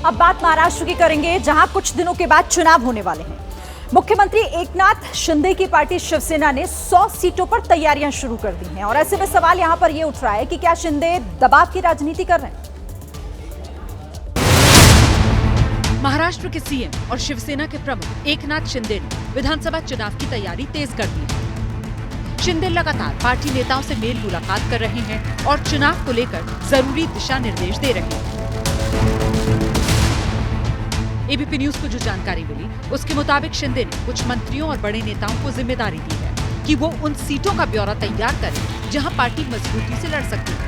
अब बात महाराष्ट्र की करेंगे, जहां कुछ दिनों के बाद चुनाव होने वाले हैं। मुख्यमंत्री एकनाथ शिंदे की पार्टी शिवसेना ने 100 सीटों पर तैयारियां शुरू कर दी हैं और ऐसे में सवाल यहां पर यह उठ रहा है कि क्या शिंदे दबाव की राजनीति कर रहे हैं। महाराष्ट्र के सीएम और शिवसेना के प्रमुख एकनाथ शिंदे ने विधानसभा चुनाव की तैयारी तेज कर दी है। शिंदे लगातार पार्टी नेताओं से मेल मुलाकात कर रहे हैं और चुनाव को लेकर जरूरी दिशा निर्देश दे रहे हैं। एबीपी न्यूज को जो जानकारी मिली, उसके मुताबिक शिंदे ने कुछ मंत्रियों और बड़े नेताओं को जिम्मेदारी दी है कि वो उन सीटों का ब्यौरा तैयार करें जहां पार्टी मजबूती से लड़ सकती है।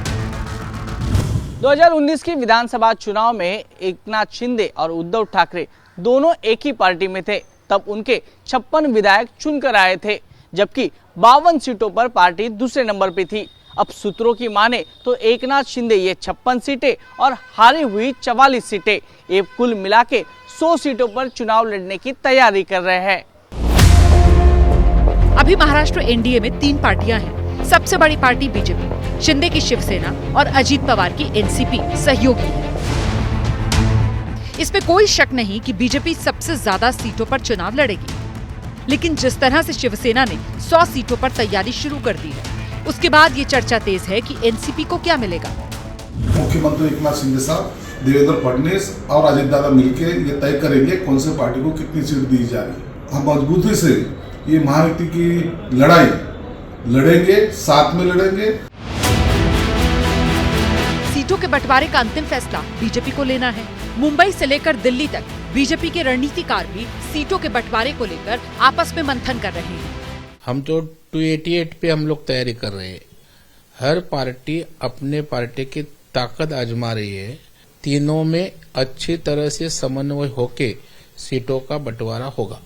2019 की विधानसभा चुनाव में एकनाथ शिंदे और उद्धव ठाकरे दोनों एक ही पार्टी में थे। तब उनके 56 विधायक चुनकर आए थे, जबकि 52 सीटों पर पार्टी दूसरे नंबर पे थी। अब सूत्रों की माने तो एकनाथ शिंदे ये 56 सीटें और हारी हुई 44 सीटें, ये कुल मिला के 100 सीटों पर चुनाव लड़ने की तैयारी कर रहे हैं। अभी महाराष्ट्र एनडीए में 3 पार्टियां हैं। सबसे बड़ी पार्टी बीजेपी, शिंदे की शिवसेना और अजीत पवार की एनसीपी सहयोगी है। इसमें कोई शक नहीं कि बीजेपी सबसे ज्यादा सीटों पर चुनाव लड़ेगी, लेकिन जिस तरह से शिवसेना ने 100 सीटों पर तैयारी शुरू कर दी है, उसके बाद ये चर्चा तेज है कि एनसीपी को क्या मिलेगा। मुख्यमंत्री एकनाथ शिंदे साहब, देवेंद्र फडणवीस और अजीत दादा मिलकर ये तय करेंगे कौन से पार्टी को कितनी सीट दी जा रही है। हम मजबूती से ये महायुति की लड़ाई लड़ेंगे, साथ में लड़ेंगे। सीटों के बंटवारे का अंतिम फैसला बीजेपी को लेना है। मुंबई से लेकर दिल्ली तक बीजेपी के रणनीतिकार भी सीटों के बंटवारे को लेकर आपस में मंथन कर रहे हैं। हम तो 288 पे हम लोग तैयारी कर रहे हैं। हर पार्टी अपने पार्टी की ताकत आजमा रही है। तीनों में अच्छी तरह से समन्वय होके सीटों का बंटवारा होगा।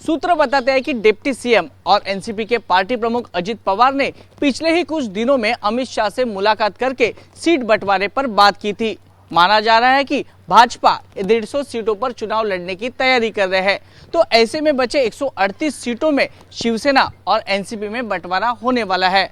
सूत्र बताते हैं कि डिप्टी सीएम और एनसीपी के पार्टी प्रमुख अजीत पवार ने पिछले ही कुछ दिनों में अमित शाह से मुलाकात करके सीट बंटवारे पर बात की थी। माना जा रहा है कि भाजपा 150 सीटों पर चुनाव लड़ने की तैयारी कर रहे हैं, तो ऐसे में बचे 138 सीटों में शिवसेना और एनसीपी में बंटवारा होने वाला है।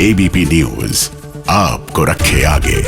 एबीपी न्यूज आपको रखे आगे।